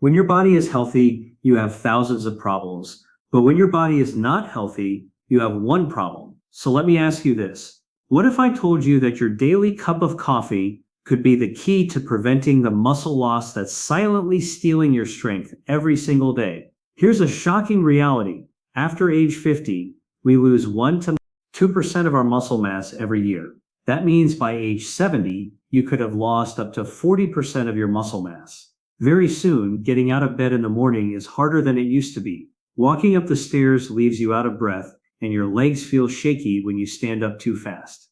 When your body is healthy, you have thousands of problems. But when your body is not healthy, you have one problem. So let me ask you this. What if I told you that your daily cup of coffee could be the key to preventing the muscle loss that's silently stealing your strength every single day? Here's a shocking reality. After age 50, we lose 1 to 2% of our muscle mass every year. That means by age 70, you could have lost up to 40% of your muscle mass. Very soon, getting out of bed in the morning is harder than it used to be. Walking up the stairs leaves you out of breath, and your legs feel shaky when you stand up too fast.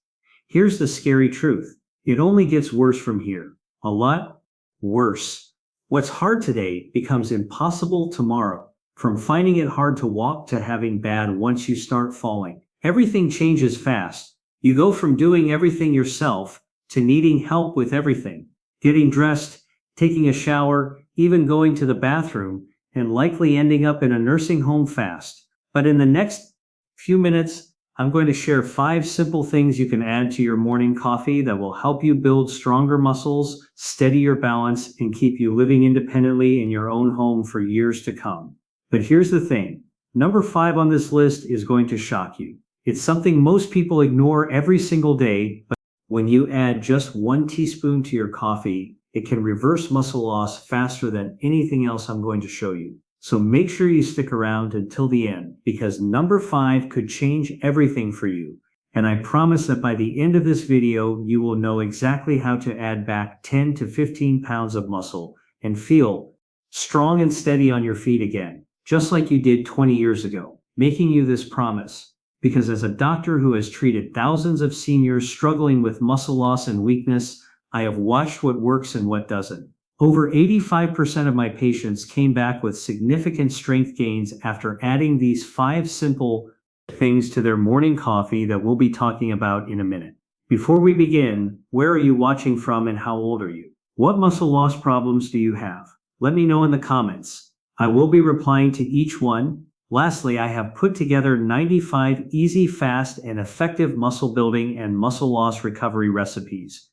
Here's the scary truth. It only gets worse from here. A lot worse. What's hard today becomes impossible tomorrow. From finding it hard to walk to having bad once you start falling. Everything changes fast. You go from doing everything yourself to needing help with everything. Getting dressed, taking a shower, even going to the bathroom, and likely ending up in a nursing home fast. But in the next few minutes, I'm going to share 5 simple things you can add to your morning coffee that will help you build stronger muscles, steady your balance, and keep you living independently in your own home for years to come. But here's the thing. Number 5 on this list is going to shock you. It's something most people ignore every single day, but when you add just 1 teaspoon to your coffee, it can reverse muscle loss faster than anything else I'm going to show you. So make sure you stick around until the end, because number 5 could change everything for you. And I promise that by the end of this video, you will know exactly how to add back 10 to 15 pounds of muscle and feel strong and steady on your feet again, just like you did 20 years ago, making you this promise. Because as a doctor who has treated thousands of seniors struggling with muscle loss and weakness, I have watched what works and what doesn't. Over 85% of my patients came back with significant strength gains after adding these 5 simple things to their morning coffee that we'll be talking about in a minute. Before we begin, where are you watching from and how old are you? What muscle loss problems do you have? Let me know in the comments. I will be replying to each one. Lastly, I have put together 95 easy, fast, and effective muscle building and muscle loss recovery recipes.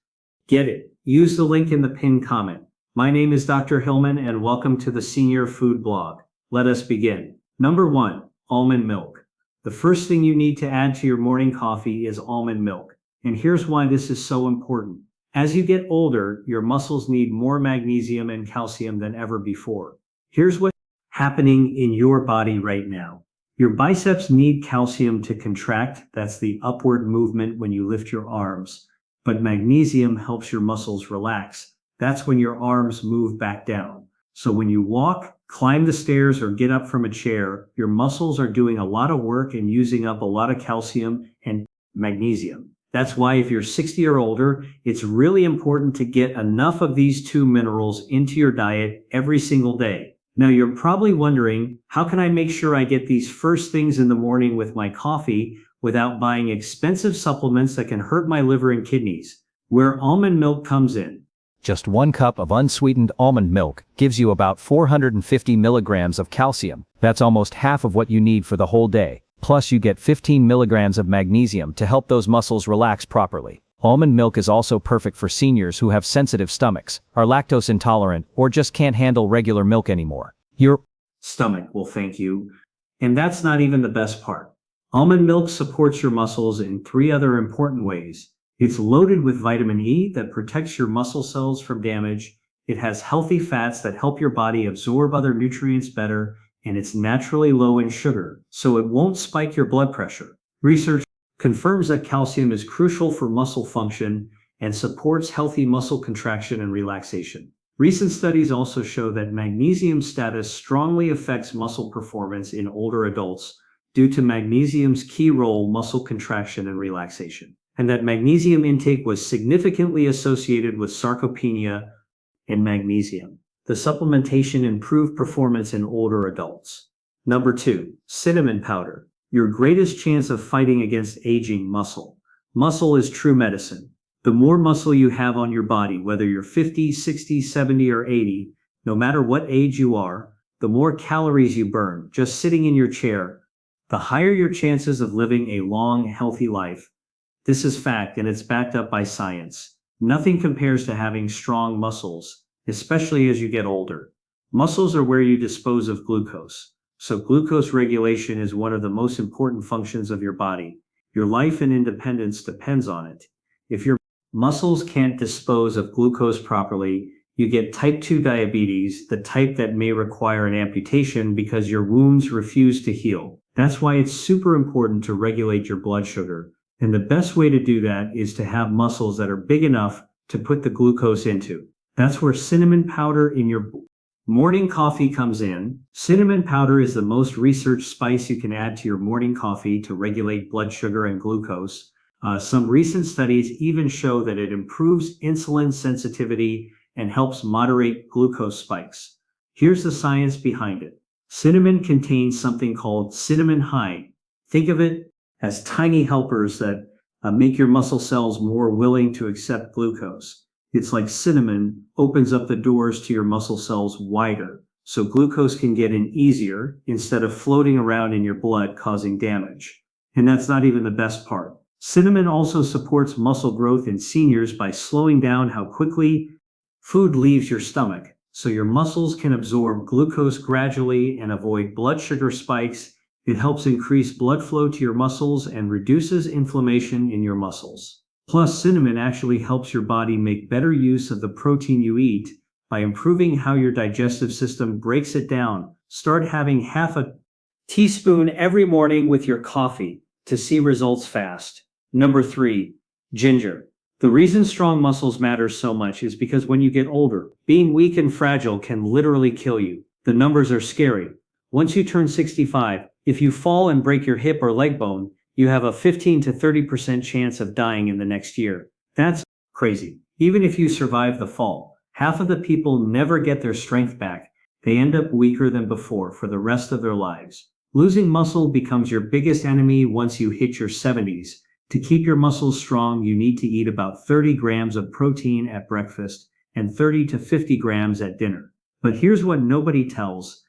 Get it? Use the link in the pinned comment. My name is Dr. Hillman and welcome to the Senior Food Blog. Let us begin. Number 1, almond milk. The first thing you need to add to your morning coffee is almond milk. And here's why this is so important. As you get older, your muscles need more magnesium and calcium than ever before. Here's what's happening in your body right now. Your biceps need calcium to contract. That's the upward movement when you lift your arms. But magnesium helps your muscles relax. That's when your arms move back down. So when you walk, climb the stairs, or get up from a chair, your muscles are doing a lot of work and using up a lot of calcium and magnesium. That's why if you're 60 or older, it's really important to get enough of these 2 minerals into your diet every single day. Now you're probably wondering, how can I make sure I get these first things in the morning with my coffee without buying expensive supplements that can hurt my liver and kidneys? Where almond milk comes in. Just 1 cup of unsweetened almond milk gives you about 450 milligrams of calcium. That's almost half of what you need for the whole day. Plus you get 15 milligrams of magnesium to help those muscles relax properly. Almond milk is also perfect for seniors who have sensitive stomachs, are lactose intolerant, or just can't handle regular milk anymore. Your stomach will thank you. And that's not even the best part. Almond milk supports your muscles in 3 other important ways. It's loaded with vitamin E that protects your muscle cells from damage. It has healthy fats that help your body absorb other nutrients better, and it's naturally low in sugar, so it won't spike your blood pressure. Research confirms that calcium is crucial for muscle function and supports healthy muscle contraction and relaxation. Recent studies also show that magnesium status strongly affects muscle performance in older adults due to magnesium's key role in muscle contraction and relaxation, and that magnesium intake was significantly associated with sarcopenia and magnesium. The supplementation improved performance in older adults. Number 2, cinnamon powder. Your greatest chance of fighting against aging muscle. Muscle is true medicine. The more muscle you have on your body, whether you're 50, 60, 70, or 80, no matter what age you are, the more calories you burn just sitting in your chair, the higher your chances of living a long, healthy life. This is fact, and it's backed up by science. Nothing compares to having strong muscles, especially as you get older. Muscles are where you dispose of glucose. So glucose regulation is one of the most important functions of your body. Your life and independence depends on it. If your muscles can't dispose of glucose properly, you get type 2 diabetes, the type that may require an amputation because your wounds refuse to heal. That's why it's super important to regulate your blood sugar. And the best way to do that is to have muscles that are big enough to put the glucose into. That's where cinnamon powder in your morning coffee comes in. Cinnamon powder is the most researched spice you can add to your morning coffee to regulate blood sugar and glucose. Some recent studies even show that it improves insulin sensitivity and helps moderate glucose spikes. Here's the science behind it. Cinnamon contains something called cinnamon hide. Think of it as tiny helpers that make your muscle cells more willing to accept glucose. It's like cinnamon opens up the doors to your muscle cells wider, so glucose can get in easier instead of floating around in your blood causing damage. And that's not even the best part. Cinnamon also supports muscle growth in seniors by slowing down how quickly food leaves your stomach, so your muscles can absorb glucose gradually and avoid blood sugar spikes. It helps increase blood flow to your muscles and reduces inflammation in your muscles. Plus, cinnamon actually helps your body make better use of the protein you eat by improving how your digestive system breaks it down. Start having half a teaspoon every morning with your coffee to see results fast. Number 3, ginger. The reason strong muscles matter so much is because when you get older, being weak and fragile can literally kill you. The numbers are scary. Once you turn 65, if you fall and break your hip or leg bone, you have a 15 to 30% chance of dying in the next year. That's crazy. Even if you survive the fall, half of the people never get their strength back. They end up weaker than before for the rest of their lives. Losing muscle becomes your biggest enemy once you hit your 70s. To keep your muscles strong, you need to eat about 30 grams of protein at breakfast and 30 to 50 grams at dinner. But here's what nobody tells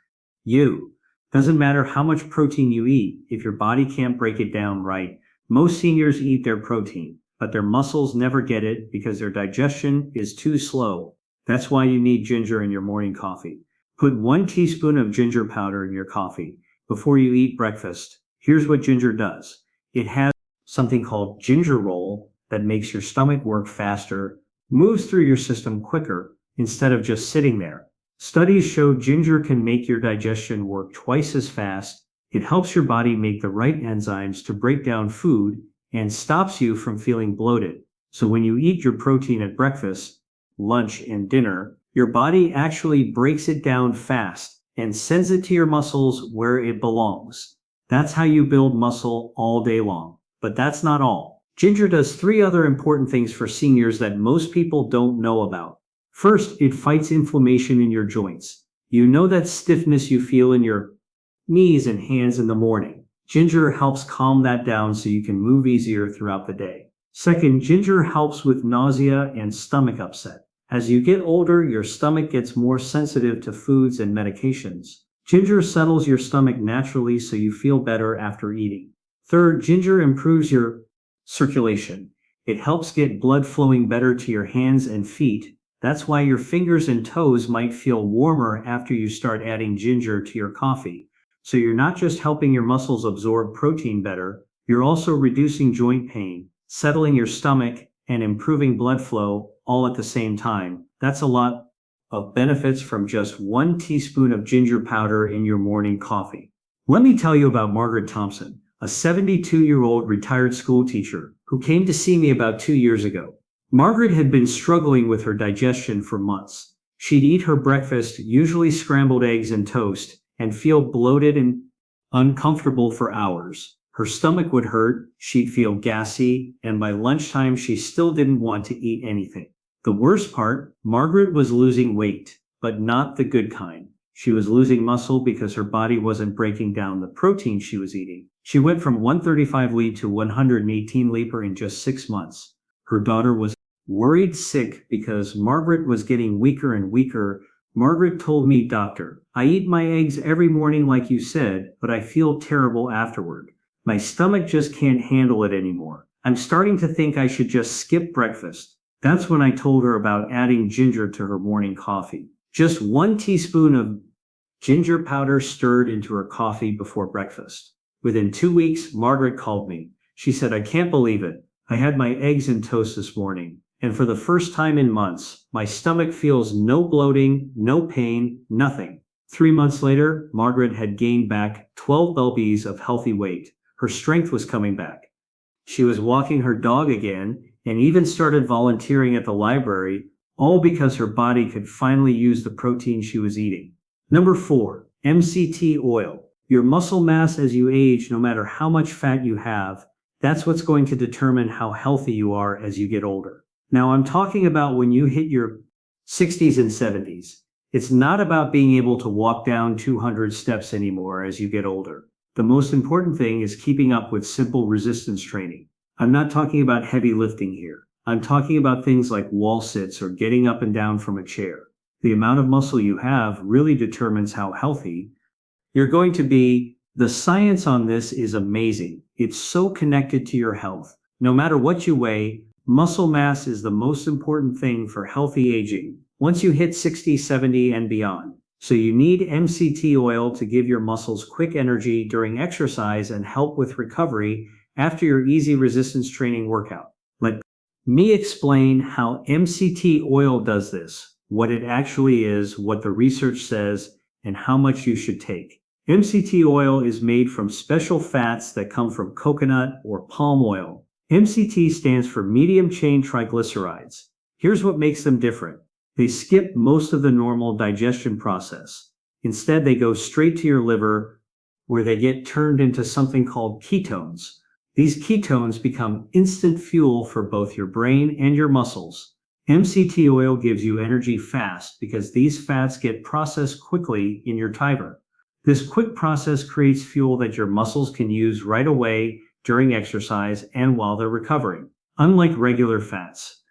you. Doesn't matter how much protein you eat, if your body can't break it down right. Most seniors eat their protein, but their muscles never get it because their digestion is too slow. That's why you need ginger in your morning coffee. Put 1 teaspoon of ginger powder in your coffee before you eat breakfast. Here's what ginger does. It has something called ginger roll that makes your stomach work faster, moves through your system quicker instead of just sitting there. Studies show ginger can make your digestion work twice as fast. It helps your body make the right enzymes to break down food and stops you from feeling bloated. So when you eat your protein at breakfast, lunch, and dinner, your body actually breaks it down fast and sends it to your muscles where it belongs. That's how you build muscle all day long. But that's not all. Ginger does 3 other important things for seniors that most people don't know about. First, it fights inflammation in your joints. You know that stiffness you feel in your knees and hands in the morning. Ginger helps calm that down so you can move easier throughout the day. Second, ginger helps with nausea and stomach upset. As you get older, your stomach gets more sensitive to foods and medications. Ginger settles your stomach naturally so you feel better after eating. Third, ginger improves your circulation. It helps get blood flowing better to your hands and feet. That's why your fingers and toes might feel warmer after you start adding ginger to your coffee. So you're not just helping your muscles absorb protein better, you're also reducing joint pain, settling your stomach, and improving blood flow all at the same time. That's a lot of benefits from just 1 teaspoon of ginger powder in your morning coffee. Let me tell you about Margaret Thompson, a 72-year-old retired school teacher who came to see me about 2 years ago. Margaret had been struggling with her digestion for months. She'd eat her breakfast, usually scrambled eggs and toast, and feel bloated and uncomfortable for hours. Her stomach would hurt, she'd feel gassy, and by lunchtime she still didn't want to eat anything. The worst part, Margaret was losing weight, but not the good kind. She was losing muscle because her body wasn't breaking down the protein she was eating. She went from 135 Li to 118 Li in just 6 months. Her daughter was worried sick because Margaret was getting weaker and weaker. Margaret told me, "Doctor, I eat my eggs every morning like you said, but I feel terrible afterward. My stomach just can't handle it anymore. I'm starting to think I should just skip breakfast." That's when I told her about adding ginger to her morning coffee. Just 1 teaspoon of ginger powder stirred into her coffee before breakfast. Within 2 weeks, Margaret called me. She said, "I can't believe it. I had my eggs and toast this morning, and for the first time in months, my stomach feels no bloating, no pain, nothing." 3 months later, Margaret had gained back 12 lbs of healthy weight. Her strength was coming back. She was walking her dog again and even started volunteering at the library, all because her body could finally use the protein she was eating. Number 4, MCT oil. Your muscle mass as you age, no matter how much fat you have, that's what's going to determine how healthy you are as you get older. Now, I'm talking about when you hit your 60s and 70s. It's not about being able to walk down 200 steps anymore as you get older. The most important thing is keeping up with simple resistance training. I'm not talking about heavy lifting here. I'm talking about things like wall sits or getting up and down from a chair. The amount of muscle you have really determines how healthy you're going to be. The science on this is amazing. It's so connected to your health. No matter what you weigh, muscle mass is the most important thing for healthy aging once you hit 60, 70, and beyond. So you need MCT oil to give your muscles quick energy during exercise and help with recovery after your easy resistance training workout. Let me explain how MCT oil does this, what it actually is, what the research says, and how much you should take. MCT oil is made from special fats that come from coconut or palm oil. MCT stands for medium chain triglycerides. Here's what makes them different. They skip most of the normal digestion process. Instead, they go straight to your liver, where they get turned into something called ketones. These ketones become instant fuel for both your brain and your muscles. MCT oil gives you energy fast because these fats get processed quickly in your liver. This quick process creates fuel that your muscles can use right away during exercise and while they're recovering. Unlike regular fats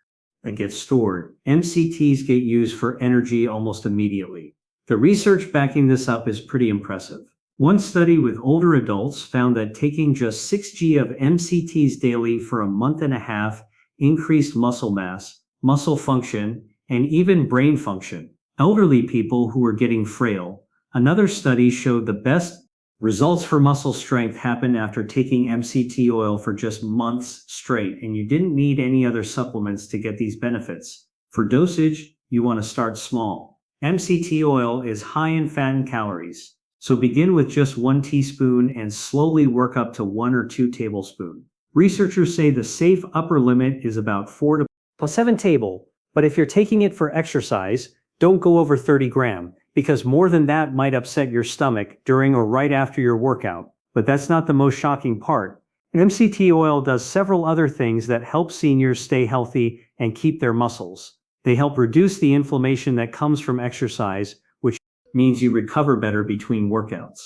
that get stored, MCTs get used for energy almost immediately. The research backing this up is pretty impressive. One study with older adults found that taking just 6 g of MCTs daily for a month and a half increased muscle mass, muscle function, and even brain function. Elderly people who were getting frail. Another study showed the best results for muscle strength happened after taking MCT oil for just months straight, and you didn't need any other supplements to get these benefits. For dosage, you want to start small. MCT oil is high in fat and calories, so begin with just 1 teaspoon and slowly work up to 1 or 2 tablespoons. Researchers say the safe upper limit is about 4 to 7 tablespoons, but if you're taking it for exercise, don't go over 30 grams. Because more than that might upset your stomach during or right after your workout. But that's not the most shocking part. MCT oil does several other things that help seniors stay healthy and keep their muscles. They help reduce the inflammation that comes from exercise, which means you recover better between workouts.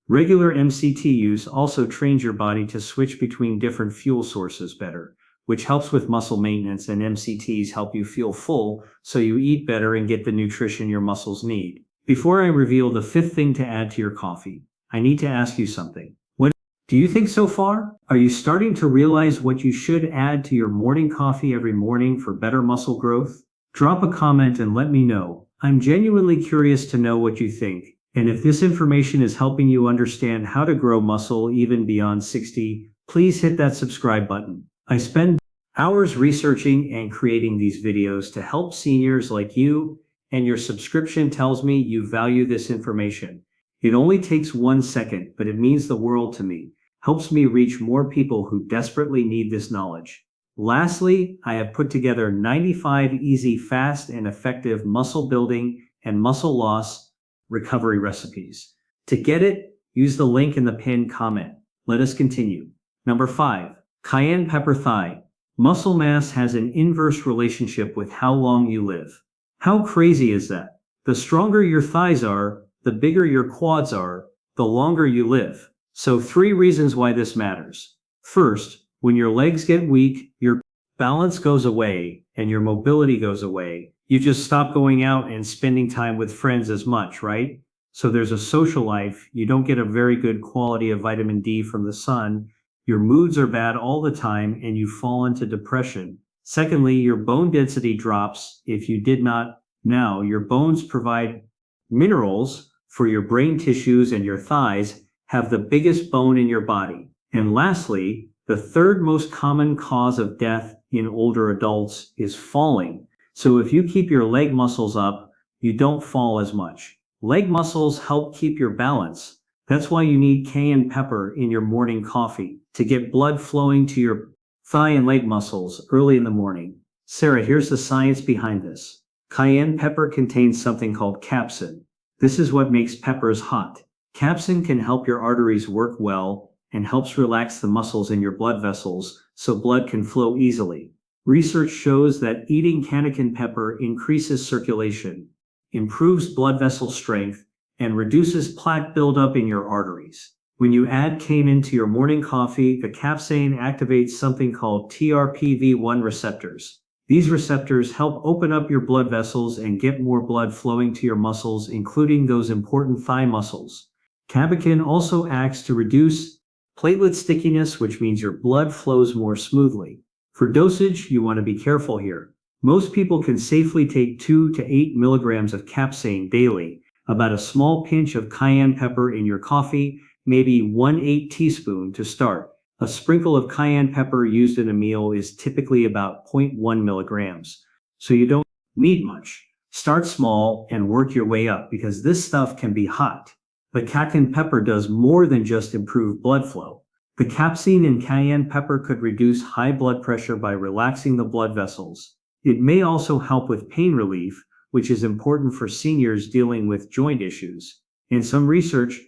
Regular MCT use also trains your body to switch between different fuel sources better, which helps with muscle maintenance, and MCTs help you feel full so you eat better and get the nutrition your muscles need. Before I reveal the 5th thing to add to your coffee, I need to ask you something. What do you think so far? Are you starting to realize what you should add to your morning coffee every morning for better muscle growth? Drop a comment and let me know. I'm genuinely curious to know what you think, and if this information is helping you understand how to grow muscle even beyond 60, please hit that subscribe button. I spend hours researching and creating these videos to help seniors like you, and your subscription tells me you value this information. It only takes 1 second, but it means the world to me. Helps me reach more people who desperately need this knowledge. Lastly, I have put together 95 easy, fast, and effective muscle building and muscle loss recovery recipes. To get it, use the link in the pinned comment. Let us continue. Number 5, cayenne pepper thigh. Muscle mass has an inverse relationship with how long you live. How crazy is that? The stronger your thighs are, the bigger your quads are, the longer you live. So 3 reasons why this matters. First, when your legs get weak, your balance goes away and your mobility goes away. You just stop going out and spending time with friends as much, right? So there's a social life. You don't get a very good quality of vitamin D from the sun. Your moods are bad all the time and you fall into depression. Secondly, your bone density drops if you did not Now, your bones provide minerals for your brain tissues, and your thighs have the biggest bone in your body. And lastly, the third most common cause of death in older adults is falling. So if you keep your leg muscles up, you don't fall as much. Leg muscles help keep your balance. That's why you need cayenne pepper in your morning coffee to get blood flowing to your thigh and leg muscles early in the morning. Sarah, here's the science behind this. Cayenne pepper contains something called capsaicin. This is what makes peppers hot. Capsaicin can help your arteries work well and helps relax the muscles in your blood vessels so blood can flow easily. Research shows that eating cayenne pepper increases circulation, improves blood vessel strength, and reduces plaque buildup in your arteries. When you add cayenne to your morning coffee, the capsaicin activates something called TRPV1 receptors. These receptors help open up your blood vessels and get more blood flowing to your muscles, including those important thigh muscles. Catechin also acts to reduce platelet stickiness, which means your blood flows more smoothly. For dosage, you want to be careful here. Most people can safely take 2 to 8 milligrams of capsaicin daily, about a small pinch of cayenne pepper in your coffee, maybe 1/8 teaspoon to start. A sprinkle of cayenne pepper used in a meal is typically about 0.1 milligrams, so you don't need much. Start small and work your way up because this stuff can be hot. But cayenne pepper does more than just improve blood flow. The capsaicin in cayenne pepper could reduce high blood pressure by relaxing the blood vessels. It may also help with pain relief, which is important for seniors dealing with joint issues. And some research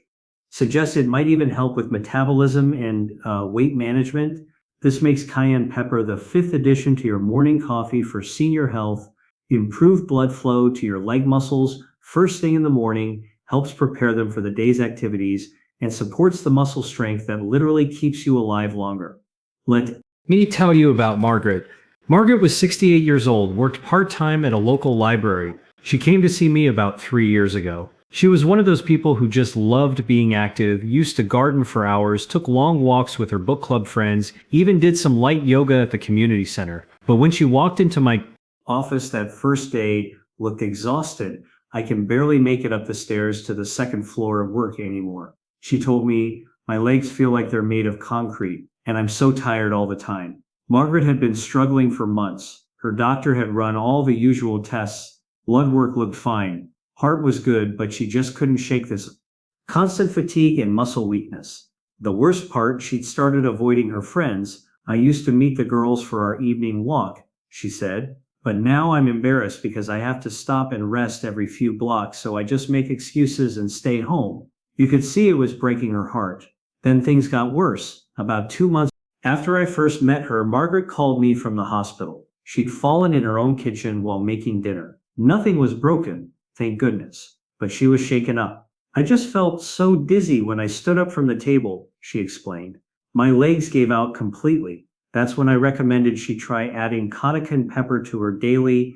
suggests it might even help with metabolism and weight management. This makes cayenne pepper the fifth addition to your morning coffee for senior health. Improved blood flow to your leg muscles first thing in the morning helps prepare them for the day's activities and supports the muscle strength that literally keeps you alive longer. Let me tell you about Margaret. Margaret was 68 years old, worked part-time at a local library. She came to see me about 3 years ago. She was one of those people who just loved being active, used to garden for hours, took long walks with her book club friends, even did some light yoga at the community center. But when she walked into my office that first day, looked exhausted. I can barely make it up the stairs to the second floor of work anymore. She told me, my legs feel like they're made of concrete, and I'm so tired all the time. Margaret had been struggling for months. Her doctor had run all the usual tests. Blood work looked fine. Heart was good, but she just couldn't shake this constant fatigue and muscle weakness. The worst part, she'd started avoiding her friends. I used to meet the girls for our evening walk, she said, but now I'm embarrassed because I have to stop and rest every few blocks, so I just make excuses and stay home. You could see it was breaking her heart. Then things got worse. About 2 months after I first met her, Margaret called me from the hospital. She'd fallen in her own kitchen while making dinner. Nothing was broken, thank goodness, but she was shaken up. I just felt so dizzy when I stood up from the table, she explained. My legs gave out completely. That's when I recommended she try adding cayenne pepper to her daily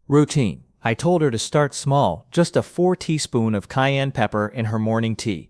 routine. I told her to start small, just a 4 teaspoons of cayenne pepper in her morning tea.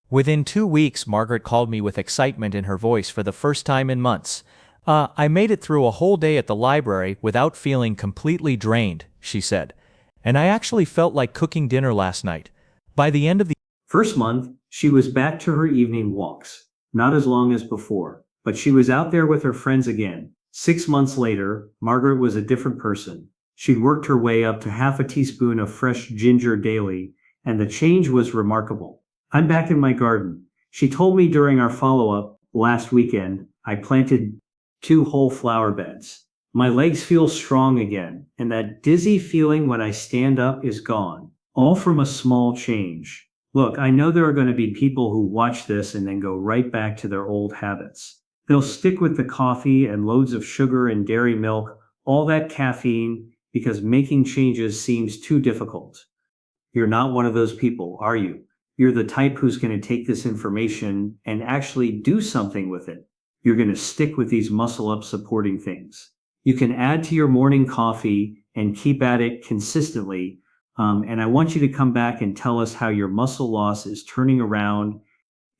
Within 2 weeks, Margaret called me with excitement in her voice for the first time in months. I made it through a whole day at the library without feeling completely drained, she said. And I actually felt like cooking dinner last night. By the end of the first month, she was back to her evening walks. Not as long as before, but she was out there with her friends again. 6 months later, Margaret was a different person. She'd worked her way up to half a teaspoon of fresh ginger daily, and the change was remarkable. I'm back in my garden. She told me during our follow-up last weekend, I planted 2 whole flower beds. My legs feel strong again, and that dizzy feeling when I stand up is gone. All from a small change. Look, I know there are going to be people who watch this and then go right back to their old habits. They'll stick with the coffee and loads of sugar and dairy milk, all that caffeine, because making changes seems too difficult. You're not one of those people, are you? You're the type who's going to take this information and actually do something with it. You're going to stick with these muscle-up supporting things. You can add to your morning coffee and keep at it consistently. And I want you to come back and tell us how your muscle loss is turning around,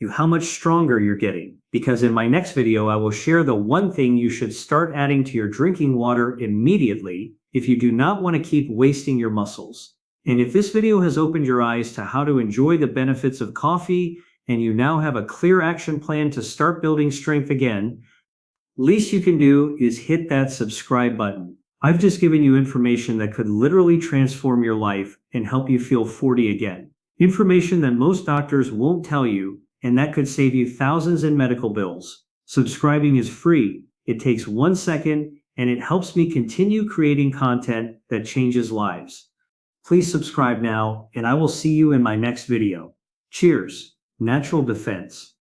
how much stronger you're getting. Because in my next video, I will share the one thing you should start adding to your drinking water immediately if you do not want to keep wasting your muscles. And if this video has opened your eyes to how to enjoy the benefits of coffee, and you now have a clear action plan to start building strength again, least you can do is hit that subscribe button. I've just given you information that could literally transform your life and help you feel 40 again. Information that most doctors won't tell you, and that could save you thousands in medical bills. Subscribing is free. It takes 1 second, and it helps me continue creating content that changes lives. Please subscribe now, and I will see you in my next video. Cheers. Natural defense.